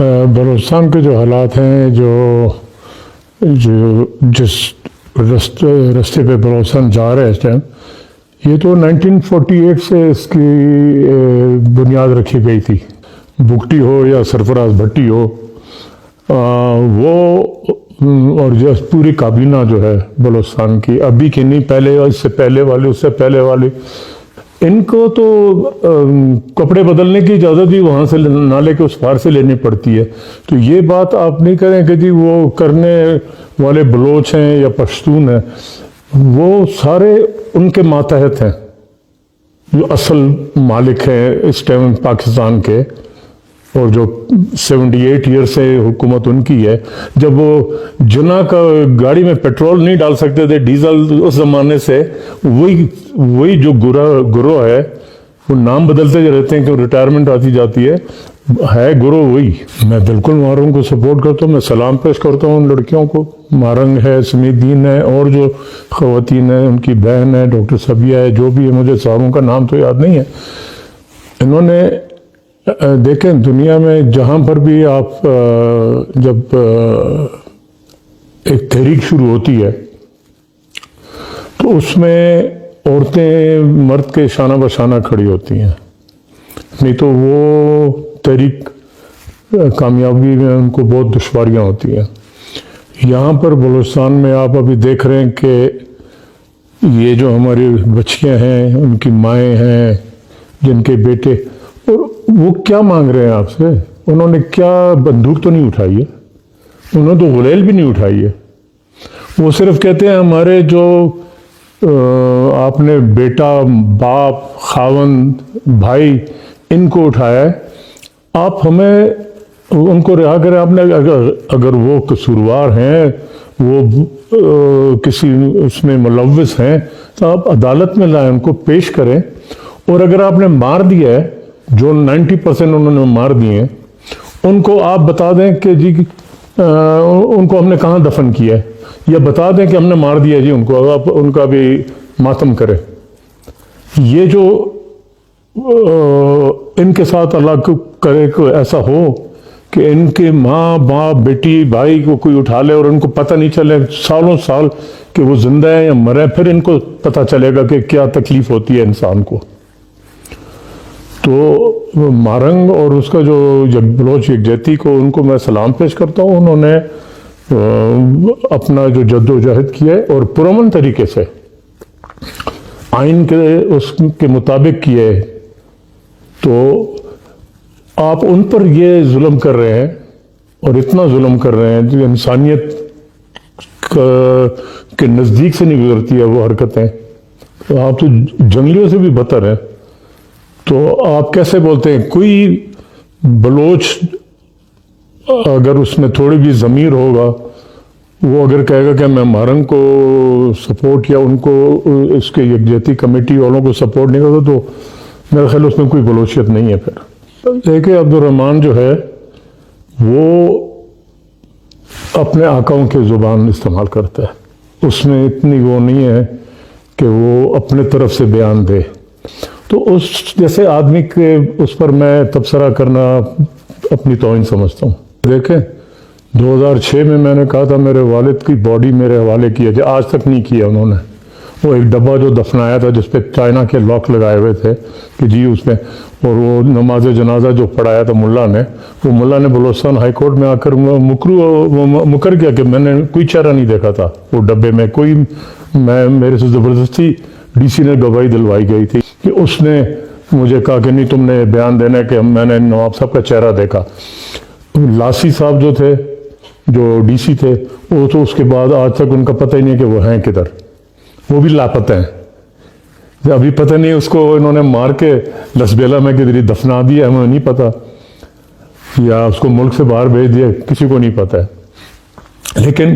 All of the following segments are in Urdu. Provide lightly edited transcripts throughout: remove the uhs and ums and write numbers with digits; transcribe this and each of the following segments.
بلوچستان کے جو حالات ہیں جس رستے پہ بلوچستان جا رہا ہے اس ٹائم، یہ تو 1948 سے اس کی بنیاد رکھی گئی تھی. بگٹی ہو یا سرفراز بھٹی ہو، وہ اور جو پوری کابینہ جو ہے بلوچستان کی، ابھی کی نہیں، پہلے اس سے پہلے والے، اس سے پہلے والے، ان کو تو کپڑے بدلنے کی اجازت بھی وہاں سے نالے کے اس پار سے لینی پڑتی ہے. تو یہ بات آپ نہیں کریں کہ جی وہ کرنے والے بلوچ ہیں یا پشتون ہیں، وہ سارے ان کے ماتحت ہیں جو اصل مالک ہیں اس ٹائم پاکستان کے، اور جو 78 ایئر سے حکومت ان کی ہے. جب وہ جنا کا گاڑی میں پیٹرول نہیں ڈال سکتے تھے، ڈیزل، اس زمانے سے وہی جو گروہ ہے، وہ نام بدلتے رہتے ہیں کہ ریٹائرمنٹ آتی جاتی ہے گروہ وہی. میں بالکل مارنگ کو سپورٹ کرتا ہوں، میں سلام پیش کرتا ہوں ان لڑکیوں کو. مارنگ ہے، سمیت دین ہے، اور جو خواتین ہیں، ان کی بہن ہے ڈاکٹر صبیہ ہے، جو بھی ہے، مجھے صاحبوں کا نام تو یاد نہیں ہے. انہوں نے دیکھیں دنیا میں جہاں پر بھی آپ جب ایک تحریک شروع ہوتی ہے تو اس میں عورتیں مرد کے شانہ بشانہ کھڑی ہوتی ہیں، نہیں تو وہ تحریک کامیابی میں ان کو بہت دشواریاں ہوتی ہیں. یہاں پر بلوچستان میں آپ ابھی دیکھ رہے ہیں کہ یہ جو ہماری بچیاں ہیں، ان کی مائیں ہیں، جن کے بیٹے، اور وہ کیا مانگ رہے ہیں آپ سے؟ انہوں نے کیا بندوق تو نہیں اٹھائی ہے، انہوں نے تو غلیل بھی نہیں اٹھائی ہے. وہ صرف کہتے ہیں ہمارے جو آپ نے بیٹا، باپ، خاوند، بھائی، ان کو اٹھایا ہے، آپ ہمیں ان کو رہا کریں. آپ نے اگر وہ قصوروار ہیں، وہ کسی اس میں ملوث ہیں، تو آپ عدالت میں لائیں، ان کو پیش کریں. اور اگر آپ نے مار دیا ہے، جو 90% انہوں نے مار دیے ہیں، ان کو آپ بتا دیں کہ جی ان کو ہم نے کہاں دفن کیا ہے، یا بتا دیں کہ ہم نے مار دیا جی ان کو، آپ ان کا بھی ماتم کریں. یہ جو ان کے ساتھ اللہ کو کرے کہ ایسا ہو کہ ان کے ماں باپ، بیٹی، بھائی کو کوئی اٹھا لے اور ان کو پتہ نہیں چلے سالوں سال کہ وہ زندہ ہے یا مرے، پھر ان کو پتہ چلے گا کہ کیا تکلیف ہوتی ہے انسان کو. تو مارنگ اور اس کا جو بلوچ یکجہتی کو، ان کو میں سلام پیش کرتا ہوں. انہوں نے اپنا جو جد و جہد کیا ہے اور پرامن طریقے سے آئین کے اس کے مطابق کیا ہے. تو آپ ان پر یہ ظلم کر رہے ہیں، اور اتنا ظلم کر رہے ہیں جو انسانیت کے نزدیک سے نہیں گزرتی ہے وہ حرکتیں. تو آپ تو جنگلیوں سے بھی بدتر ہیں. تو آپ کیسے بولتے ہیں؟ کوئی بلوچ اگر اس میں تھوڑی بھی ضمیر ہوگا، وہ اگر کہے گا کہ میں مارنگ کو سپورٹ یا ان کو اس کے یکجہتی کمیٹی والوں کو سپورٹ نہیں کرتا، تو میرا خیال اس میں کوئی بلوچیت نہیں ہے. پھر دیکھیں عبد الرحمن جو ہے وہ اپنے آقاؤں کی زبان استعمال کرتا ہے، اس میں اتنی وہ نہیں ہے کہ وہ اپنے طرف سے بیان دے. تو اس جیسے آدمی کے اس پر میں تبصرہ کرنا اپنی توہین سمجھتا ہوں. دیکھیں 2006 میں نے کہا تھا میرے والد کی باڈی میرے حوالے کیا جائے، آج تک نہیں کیا انہوں نے. وہ ایک ڈبہ جو دفنایا تھا جس پہ چائنا کے لاک لگائے ہوئے تھے کہ جی اس میں، اور وہ نماز جنازہ جو پڑھایا تھا ملا نے، وہ ملا نے بلوچستان ہائی کورٹ میں آ کر مکر گیا کہ میں نے کوئی چہرہ نہیں دیکھا تھا وہ ڈبے میں. کوئی میرے سے زبردستی ڈی سی نے گواہی دلوائی گئی تھی کہ اس نے مجھے کہا کہ نہیں تم نے بیان دینا ہے کہ میں نے نواب صاحب کا چہرہ دیکھا. لاسی صاحب جو تھے، جو ڈی سی تھے، وہ تو اس کے بعد آج تک ان کا پتہ ہی نہیں کہ وہ ہیں کدھر، وہ بھی لاپتہ ہیں. ابھی پتہ نہیں اس کو انہوں نے مار کے لسبیلا میں کدھر دفنا دیا، ہمیں نہیں پتہ، یا اس کو ملک سے باہر بھیج دیا، کسی کو نہیں پتہ ہے. لیکن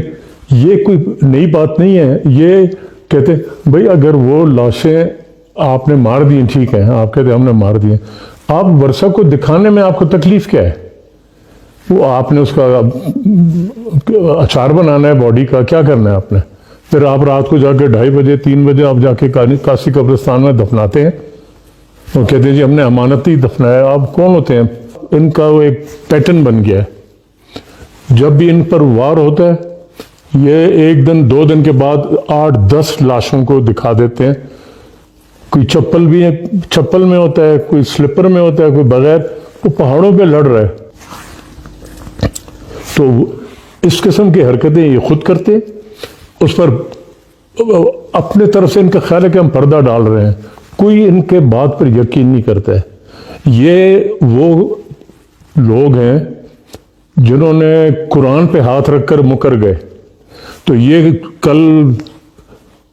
یہ کوئی نئی بات نہیں ہے. یہ کہتے ہیں بھائی اگر وہ لاشیں آپ نے مار دی، ٹھیک ہے، آپ کہتے ہیں ہم نے مار دی، آپ ورثہ کو دکھانے میں آپ کو تکلیف کیا ہے؟ وہ آپ نے اس کا اچار بنانا ہے باڈی کا، کیا کرنا ہے آپ نے؟ پھر آپ رات کو جا کے 2:30 بجے 3 بجے آپ جا کے کاسی قبرستان میں دفناتے ہیں اور کہتے ہیں جی ہم نے امانتی دفنایا. آپ کون ہوتے ہیں؟ ان کا وہ ایک پیٹرن بن گیا ہے. جب بھی ان پر وار ہوتا ہے یہ 1 دن 2 دن کے بعد 8-10 لاشوں کو دکھا دیتے ہیں. کوئی چپل بھی ہے، چپل میں ہوتا ہے، کوئی سلپر میں ہوتا ہے، کوئی بغیر. وہ پہاڑوں پہ لڑ رہے. تو اس قسم کی حرکتیں یہ خود کرتے. اس پر اپنے طرف سے ان کا خیال ہے کہ ہم پردہ ڈال رہے ہیں. کوئی ان کے بات پر یقین نہیں کرتا ہے. یہ وہ لوگ ہیں جنہوں نے قرآن پہ ہاتھ رکھ کر مکر گئے. تو یہ کل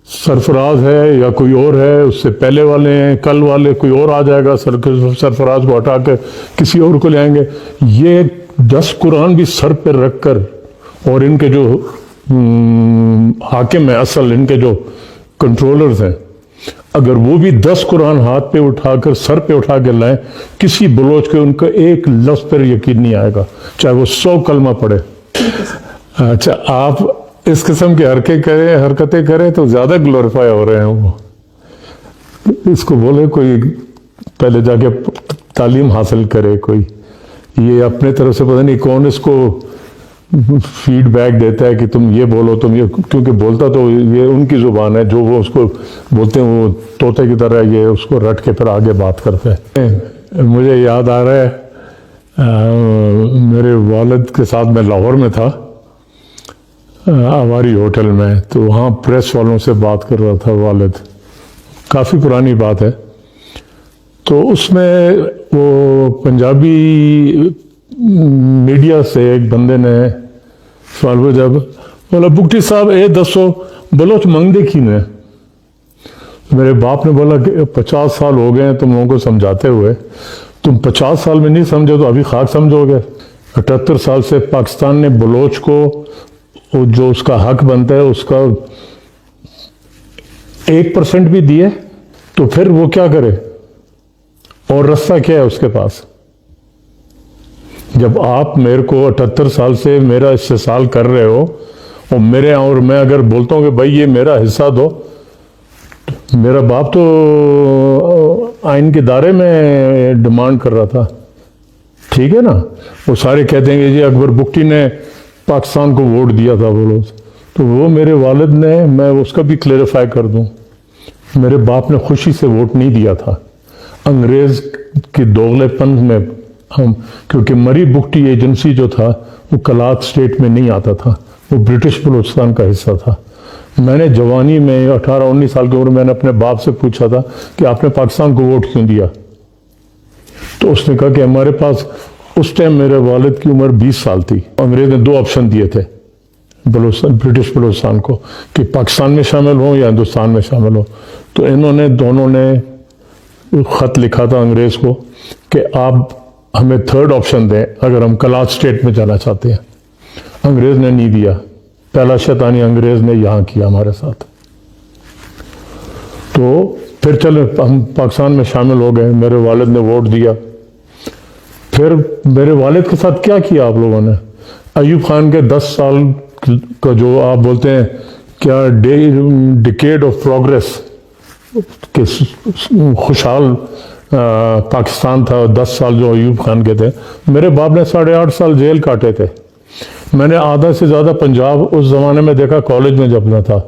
سرفراز ہے یا کوئی اور ہے، اس سے پہلے والے ہیں، کل والے کوئی اور آ جائے گا، سرفراز کو ہٹا کے کسی اور کو لے آئیں گے. یہ 10 قرآن بھی سر پہ رکھ کر، اور ان کے جو حاکم ہیں اصل، ان کے جو کنٹرولرز ہیں، اگر وہ بھی 10 قرآن ہاتھ پہ اٹھا کر سر پہ اٹھا کے لائیں، کسی بلوچ کے ان کا ایک لفظ پر یقین نہیں آئے گا، چاہے وہ 100 کلمہ پڑھے. اچھا، آپ اس قسم کی حرکتیں کریں تو زیادہ گلوریفائی ہو رہے ہیں. وہ اس کو بولے کوئی پہلے جا کے تعلیم حاصل کرے. کوئی یہ اپنے طرف سے پتہ نہیں کون اس کو فیڈ بیک دیتا ہے کہ تم یہ بولو، تم یہ، کیونکہ بولتا تو یہ ان کی زبان ہے، جو وہ اس کو بولتے ہیں وہ طوطے کی طرح یہ اس کو رٹ کے پھر آگے بات کرتے ہیں. مجھے یاد آ رہا ہے میرے والد کے ساتھ میں لاہور میں تھا ہماری ہوٹل میں، تو وہاں پریس والوں سے بات کر رہا تھا والد. کافی پرانی بات ہے. تو اس میں وہ پنجابی میڈیا سے ایک بندے نے سوال پوچھا، بولا بگٹی صاحب اے دسو بلوچ منگتے کی نے؟ میرے باپ نے بولا کہ 50 سال ہو گئے ہیں تم لوگوں کو سمجھاتے ہوئے، تم 50 سال میں نہیں سمجھے تو ابھی خاک سمجھو گے. 78 سال سے پاکستان نے بلوچ کو جو اس کا حق بنتا ہے اس کا 1% بھی دیے، تو پھر وہ کیا کرے؟ اور رستہ کیا ہے اس کے پاس؟ جب آپ میرے کو 78 سال سے میرا استحصال کر رہے ہو، اور میں اگر بولتا ہوں کہ بھائی یہ میرا حصہ دو، میرا باپ تو آئین کے دائرے میں ڈیمانڈ کر رہا تھا. ٹھیک ہے نا؟ وہ سارے کہتے ہیں کہ جی اکبر بگٹی نے پاکستان کو ووٹ دیا تھا بولو، تو وہ میرے والد نے، میں اس کا بھی کلیریفائی کر دوں، میرے باپ نے خوشی سے ووٹ نہیں دیا تھا. انگریز کی دوغلے پن میں ہم، کیونکہ مری بگٹی ایجنسی جو تھا وہ کلات سٹیٹ میں نہیں آتا تھا، وہ برٹش بلوچستان کا حصہ تھا. میں نے جوانی میں 18-19 سال کی عمر میں نے اپنے باپ سے پوچھا تھا کہ آپ نے پاکستان کو ووٹ کیوں دیا؟ تو اس نے کہا کہ ہمارے پاس اس ٹائم میرے والد کی عمر 20 سال تھی. انگریز نے 2 آپشن دیے تھے برٹش بلوچستان کو کہ پاکستان میں شامل ہوں یا ہندوستان میں شامل ہوں. تو انہوں نے دونوں نے خط لکھا تھا انگریز کو کہ آپ ہمیں 3rd آپشن دیں اگر ہم کلات سٹیٹ میں جانا چاہتے ہیں. انگریز نے نہیں دیا. پہلا شیطانی انگریز نے یہاں کیا ہمارے ساتھ. تو پھر چلے ہم پاکستان میں شامل ہو گئے، میرے والد نے ووٹ دیا. پھر میرے والد کے ساتھ کیا کیا آپ لوگوں نے؟ ایوب خان کے 10 سال کا جو آپ بولتے ہیں کیا ڈیکیڈ آف پروگریس کہ خوشحال پاکستان تھا، 10 سال جو ایوب خان کے تھے. میرے باپ نے 8.5 سال جیل کاٹے تھے. میں نے آدھا سے زیادہ پنجاب اس زمانے میں دیکھا کالج میں جب میں تھا.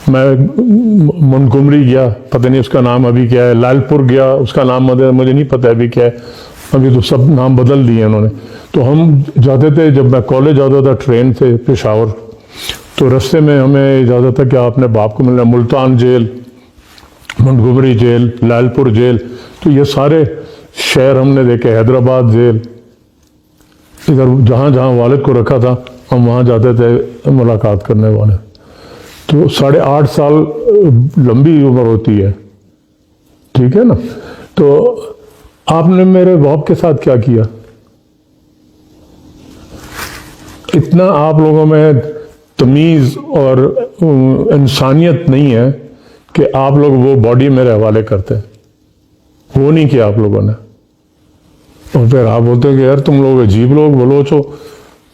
میں منٹگمری گیا، پتہ نہیں اس کا نام ابھی کیا ہے، لال پور گیا، اس کا نام مجھے نہیں پتہ ابھی کیا ہے، ابھی تو سب نام بدل دیے انہوں نے. تو ہم جاتے تھے، جب میں کالج جاتا تھا ٹرین سے پشاور، تو رستے میں ہمیں اجازت تھا کہ آپ نے باپ کو ملنا. ملتان جیل، منٹگمری جیل، لال پور جیل، تو یہ سارے شہر ہم نے دیکھے. حیدرآباد جیل، ادھر جہاں جہاں والد کو رکھا تھا ہم وہاں جاتے تھے ملاقات کرنے والے. تو 8.5 سال لمبی عمر ہوتی ہے، ٹھیک ہے نا. تو آپ نے میرے باپ کے ساتھ کیا کیا؟ اتنا آپ لوگوں میں تمیز اور انسانیت نہیں ہے کہ آپ لوگ وہ باڈی میرے حوالے کرتے. وہ نہیں کیا آپ لوگوں نے. اور پھر آپ بولتے ہیں کہ یار تم لوگ عجیب لوگ بلوچ ہو،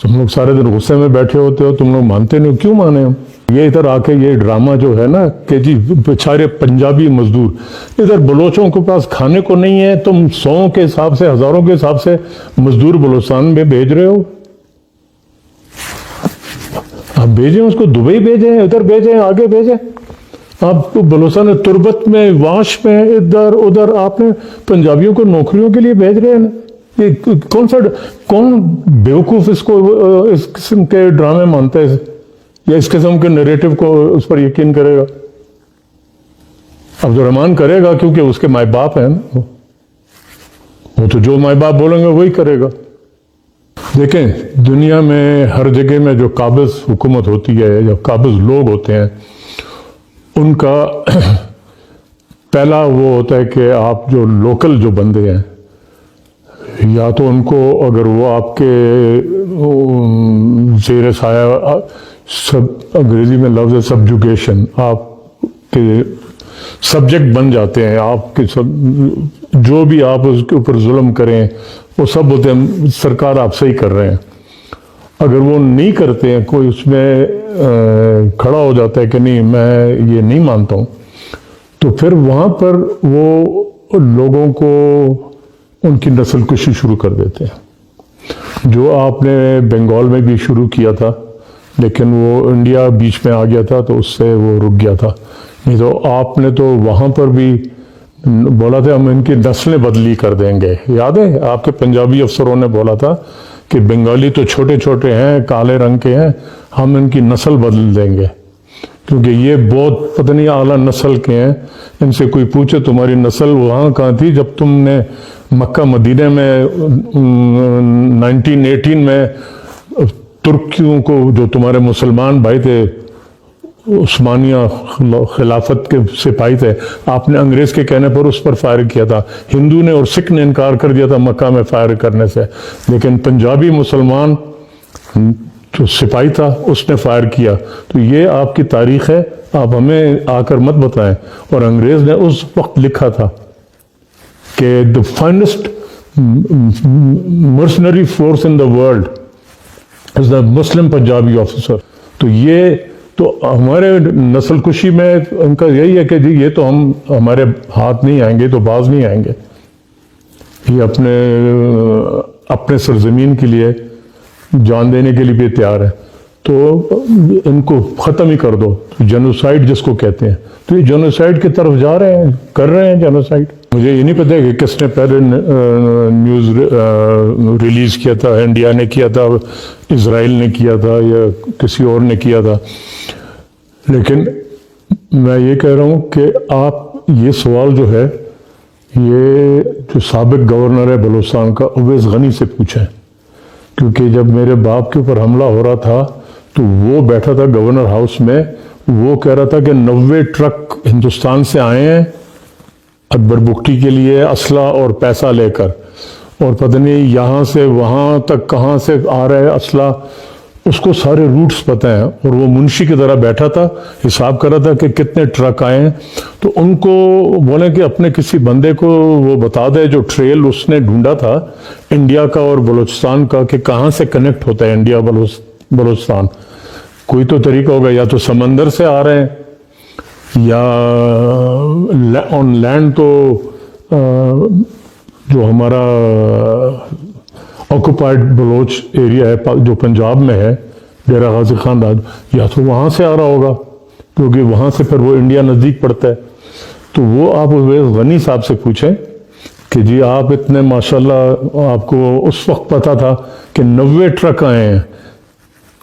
تم لوگ سارے دن غصے میں بیٹھے ہوتے ہو، تم لوگ مانتے نہیں ہو. کیوں مانے ہم؟ یہ ادھر آ کے یہ ڈرامہ جو ہے نا کہ جی بیچارے پنجابی مزدور، ادھر بلوچوں کے پاس کھانے کو نہیں ہے، تم 100 کے حساب سے، ہزاروں کے حساب سے مزدور بلوچستان میں بھیج رہے ہو. آپ بھیجیں اس کو دبئی بھیجیں, ادھر بھیجیں, آگے بھیجیں. آپ کو بلوچستان تربت میں, واش میں, ادھر ادھر آپ نے پنجابیوں کو نوکریوں کے لیے بھیج رہے ہیں. یہ کون بیوقوف اس کو اس قسم کے ڈرامے مانتا ہے یا اس قسم کے نیریٹو کو اس پر یقین کرے گا؟ عبد الرحمان کرے گا کیونکہ اس کے مائی باپ ہیں نا, وہ تو جو مائی باپ بولیں گے وہی کرے گا. دیکھیں دنیا میں ہر جگہ میں جو قابض حکومت ہوتی ہے یا قابض لوگ ہوتے ہیں, ان کا پہلا وہ ہوتا ہے کہ آپ جو لوکل جو بندے ہیں, یا تو ان کو اگر وہ آپ کے زیر سایہ, انگریزی میں لفظ ہے سبجوگیشن, آپ کے سبجیکٹ بن جاتے ہیں, آپ کے جو بھی آپ اس کے اوپر ظلم کریں وہ سب بولتے ہیں سرکار آپ صحیح کر رہے ہیں. اگر وہ نہیں کرتے ہیں, کوئی اس میں کھڑا ہو جاتا ہے کہ نہیں میں یہ نہیں مانتا ہوں, تو پھر وہاں پر وہ لوگوں کو ان کی نسل کشی شروع کر دیتے ہیں, جو آپ نے بنگال میں بھی شروع کیا تھا, لیکن وہ انڈیا بیچ میں آ گیا تھا تو اس سے وہ رک گیا تھا. نہیں تو آپ نے تو وہاں پر بھی بولا تھا ہم ان کی نسلیں بدلی کر دیں گے. یاد ہے آپ کے پنجابی افسروں نے بولا تھا کہ بنگالی تو چھوٹے چھوٹے ہیں, کالے رنگ کے ہیں, ہم ان کی نسل بدل دیں گے کیونکہ یہ بہت پتہ نہیں اعلیٰ نسل کے ہیں. ان سے کوئی پوچھے تمہاری نسل وہاں کہاں تھی جب تم نے مکہ مدینہ میں 1918 میں ترکیوں کو, جو تمہارے مسلمان بھائی تھے, عثمانیہ خلافت کے سپاہی تھے, آپ نے انگریز کے کہنے پر اس پر فائر کیا تھا. ہندو نے اور سکھ نے انکار کر دیا تھا مکہ میں فائر کرنے سے, لیکن پنجابی مسلمان جو سپاہی تھا اس نے فائر کیا. تو یہ آپ کی تاریخ ہے, آپ ہمیں آ کر مت بتائیں. اور انگریز نے اس وقت لکھا تھا کہ the finest mercenary force in the world is the Muslim Punjabi officer. تو یہ تو ہمارے نسل کشی میں ان کا یہی ہے کہ جی یہ تو ہم ہمارے ہاتھ نہیں آئیں گے, تو باز نہیں آئیں گے. یہ اپنے سرزمین کے لیے جان دینے کے لیے بھی تیار ہے, تو ان کو ختم ہی کر دو. جینوسائیڈ جس کو کہتے ہیں, تو یہ جینوسائیڈ کی طرف جا رہے ہیں, کر رہے ہیں جینوسائیڈ. مجھے یہ نہیں پتا کہ کس نے پہلے نیوز ریلیز کیا تھا, انڈیا نے کیا تھا, اسرائیل نے کیا تھا, یا کسی اور نے کیا تھا. لیکن میں یہ کہہ رہا ہوں کہ آپ یہ سوال جو ہے یہ جو سابق گورنر ہے بلوچستان کا اویس غنی سے پوچھیں, کیونکہ جب میرے باپ کے اوپر حملہ ہو رہا تھا تو وہ بیٹھا تھا گورنر ہاؤس میں, وہ کہہ رہا تھا کہ 90 ٹرک ہندوستان سے آئے ہیں اکبر بگٹی کے لیے اسلحہ اور پیسہ لے کر, اور پتہ نہیں یہاں سے وہاں تک کہاں سے آ رہا ہے اسلحہ, اس کو سارے روٹس پتہ ہیں. اور وہ منشی کی طرح بیٹھا تھا, حساب کر رہا تھا کہ کتنے ٹرک آئے ہیں. تو ان کو بولیں کہ اپنے کسی بندے کو وہ بتا دے جو ٹریل اس نے ڈھونڈا تھا انڈیا کا اور بلوچستان کا, کہ کہاں سے کنیکٹ ہوتا ہے انڈیا بلوچستان. کوئی تو طریقہ ہوگا, یا تو سمندر سے آ رہے ہیں, یا آن لینڈ تو جو ہمارا آکوپائڈ بلوچ ایریا ہے جو پنجاب میں ہے, ڈیرہ غازی خان راج, یا تو وہاں سے آ رہا ہوگا کیونکہ وہاں سے پھر وہ انڈیا نزدیک پڑتا ہے. تو وہ آپ اویس غنی صاحب سے پوچھیں کہ جی آپ اتنے ماشاءاللہ آپ کو اس وقت پتا تھا کہ 90 ٹرک آئے ہیں,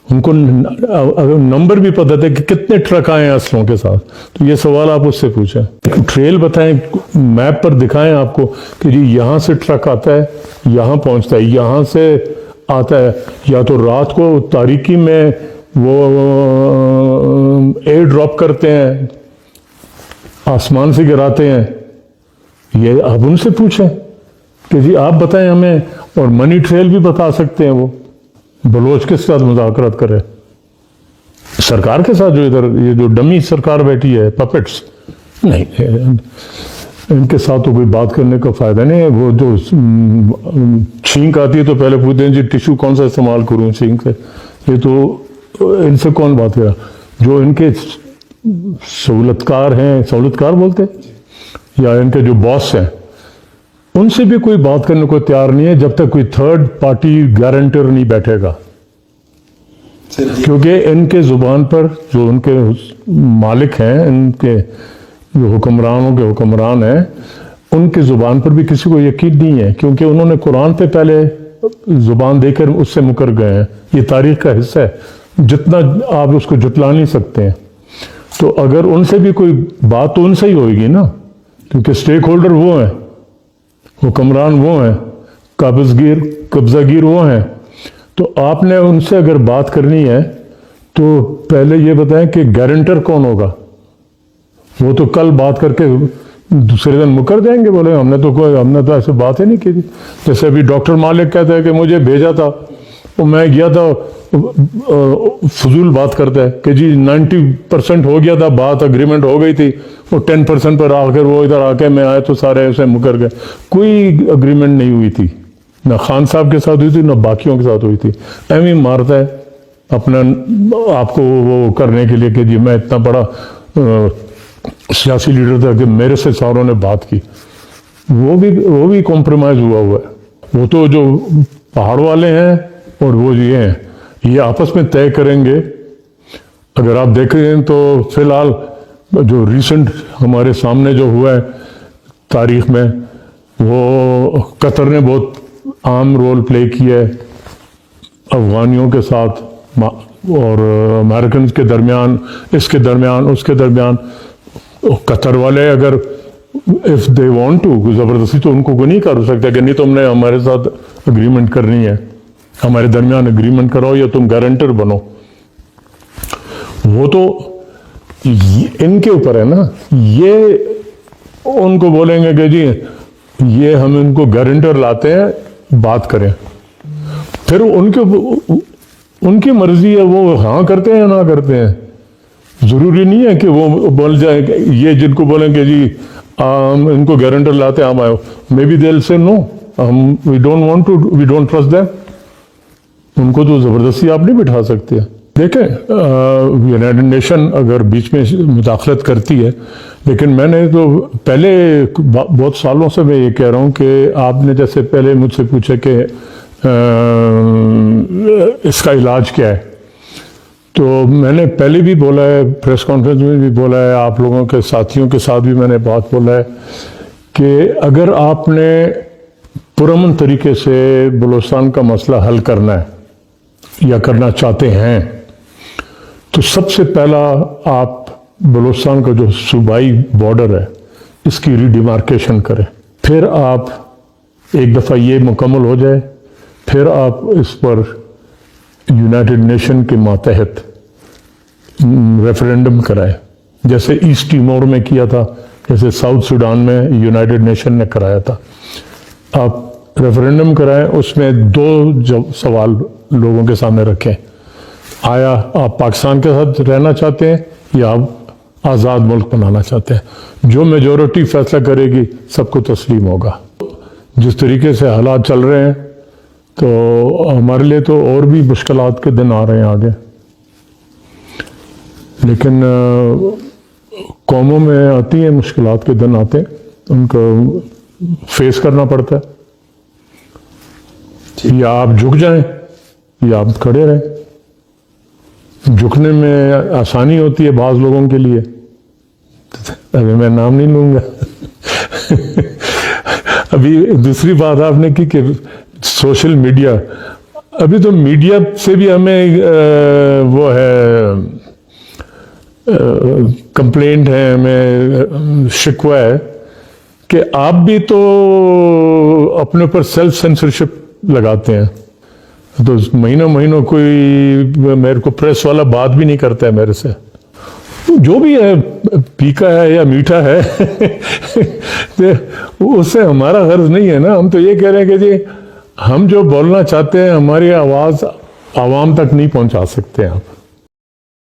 ان کو نمبر بھی پتا تھا کہ کتنے ٹرک آئے ہیں اسلحوں کے ساتھ. تو یہ سوال آپ اس سے پوچھیں, ٹریل بتائیں, میپ پر دکھائیں آپ کو کہ جی یہاں سے ٹرک آتا ہے, یہاں پہنچتا ہے, یہاں سے آتا ہے, یا تو رات کو تاریکی میں وہ ایئر ڈراپ کرتے ہیں, آسمان سے گراتے ہیں. یہ آپ ان سے پوچھیں کہ جی آپ بتائیں ہمیں. اور منی ٹریل بھی بتا سکتے ہیں, وہ بلوچ کے ساتھ مذاکرات کرے, سرکار کے ساتھ, جو ادھر یہ جو ڈمی سرکار بیٹھی ہے, پپٹس نہیں, ان کے ساتھ تو کوئی بات کرنے کا فائدہ نہیں ہے. وہ جو چھینک آتی ہے تو پہلے پوچھتے ہیں جی ٹیشو کون سا استعمال کروں چھینک سے. یہ تو ان سے کون بات کرا, جو ان کے سہولتکار ہیں, سہولتکار بولتے, یا ان کے جو باس ہیں, ان سے بھی کوئی بات کرنے کو تیار نہیں ہے جب تک کوئی تھرڈ پارٹی گارنٹر نہیں بیٹھے گا. کیونکہ ان کے زبان پر جو ان کے مالک ہیں، ان کے جو حکمرانوں کے حکمران ہیں، ان کی زبان پر بھی کسی کو یقین نہیں ہے، کیونکہ انہوں نے قرآن پہ پہلے زبان دے کر اس سے مکر گئے ہیں۔ یہ تاریخ کا حصہ ہے، جتنا آپ اس کو جتلا نہیں سکتے ہیں۔ تو اگر ان سے بھی کوئی بات تو ان سے ہی ہوئے گی نا، کیونکہ سٹیک ہولڈر وہ ہیں، حکمران وہ ہیں، قبضہ گیر وہ ہیں۔ تو آپ نے ان سے اگر بات کرنی ہے تو پہلے یہ بتائیں کہ گارنٹر کون ہوگا؟ وہ تو کل بات کر کے دوسرے دن مکر جائیں گے، بولے ہم نے تو ایسے بات ہی نہیں کی تھی۔ جیسے ابھی ڈاکٹر مالک کہتا ہے کہ مجھے بھیجا تھا، وہ میں گیا تھا، فضول بات کرتا ہے کہ جی 90% ہو گیا تھا، بات اگریمنٹ ہو گئی تھی، وہ 10% پر آ کر وہ ادھر آ کے میں آئے تو سارے اسے مکر گئے۔ کوئی اگریمنٹ نہیں ہوئی تھی، نہ خان صاحب کے ساتھ ہوئی تھی، نہ باقیوں کے ساتھ ہوئی تھی۔ ایم ہی مارتا ہے اپنا آپ کو وہ کرنے کے لیے کہ جی میں اتنا بڑا سیاسی لیڈر تھا کہ میرے سے ساروں نے بات کی۔ وہ بھی کمپرومائز ہوا ہے۔ وہ تو جو پہاڑ والے ہیں اور وہ یہ ہیں، یہ آپس میں طے کریں گے۔ اگر آپ دیکھیں تو فی الحال جو ریسنٹ ہمارے سامنے جو ہوا ہے تاریخ میں، وہ قطر نے بہت اہم رول پلے کیا ہے افغانیوں کے ساتھ اور امریکنز کے درمیان، اس کے درمیان، اس کے درمیان۔ قطر والے اگر if they want to زبردستی تو ان کو نہیں کر سکتے کہ نہیں تم نے ہمارے ساتھ اگریمنٹ کرنی ہے، ہمارے درمیان اگریمنٹ کرو یا تم گارنٹر بنو۔ وہ تو ان کے اوپر ہے نا، یہ ان کو بولیں گے کہ جی یہ ہم ان کو گارنٹر لاتے ہیں، بات کریں۔ پھر ان کی مرضی ہے، وہ ہاں کرتے ہیں یا نہ کرتے ہیں۔ ضروری نہیں ہے کہ وہ بول جائیں کہ یہ جن کو بولیں کہ جی ہم ان کو گارنٹر لاتے ہیں، ہم آئے، maybe they'll say no، we don't trust them۔ ان کو تو زبردستی آپ نہیں بٹھا سکتے۔ دیکھیں یونائیٹڈ نیشن اگر بیچ میں مداخلت کرتی ہے، لیکن میں نے تو پہلے بہت سالوں سے میں یہ کہہ رہا ہوں کہ آپ نے جیسے پہلے مجھ سے پوچھا کہ اس کا علاج کیا ہے، تو میں نے پہلے بھی بولا ہے، پریس کانفرنس میں بھی بولا ہے، آپ لوگوں کے ساتھیوں کے ساتھ بھی میں نے بات بولا ہے کہ اگر آپ نے پرامن طریقے سے بلوچستان کا مسئلہ حل کرنا ہے یا کرنا چاہتے ہیں، تو سب سے پہلا آپ بلوچستان کا جو صوبائی بارڈر ہے اس کی ری ڈیمارکیشن کریں۔ پھر آپ ایک دفعہ یہ مکمل ہو جائے، پھر آپ اس پر یونائیٹڈ نیشن کے ماتحت ریفرینڈم کرائے، جیسے ایسٹ ٹیمور میں کیا تھا، جیسے ساؤتھ سوڈان میں یونائیٹڈ نیشن نے کرایا تھا۔ آپ ریفرینڈم کرائیں، اس میں دو سوال لوگوں کے سامنے رکھیں، آیا آپ پاکستان کے ساتھ رہنا چاہتے ہیں یا آپ آزاد ملک بنانا چاہتے ہیں؟ جو میجورٹی فیصلہ کرے گی سب کو تسلیم ہوگا۔ جس طریقے سے حالات چل رہے ہیں تو ہمارے لیے تو اور بھی مشکلات کے دن آ رہے ہیں آگے، لیکن قوموں میں آتی ہیں مشکلات کے دن، آتے ہیں، ان کو فیس کرنا پڑتا ہے۔ یا آپ جھک جائیں یا آپ کھڑے رہیں۔ جھکنے میں آسانی ہوتی ہے بعض لوگوں کے لیے، ابھی میں نام نہیں لوں گا۔ ابھی دوسری بات آپ نے کی کہ سوشل میڈیا، ابھی تو میڈیا سے بھی ہمیں وہ ہے کمپلینٹ ہے، ہمیں شکوہ ہے کہ آپ بھی تو اپنے اوپر سیلف سینسرشپ لگاتے ہیں۔ تو مہینوں کوئی میرے کو پریس والا بات بھی نہیں کرتا ہے میرے سے، جو بھی ہے پھیکا ہے یا میٹھا ہے اس سے ہمارا غرض نہیں ہے نا۔ ہم تو یہ کہہ رہے ہیں کہ جی ہم جو بولنا چاہتے ہیں ہماری آواز عوام تک نہیں پہنچا سکتے آپ۔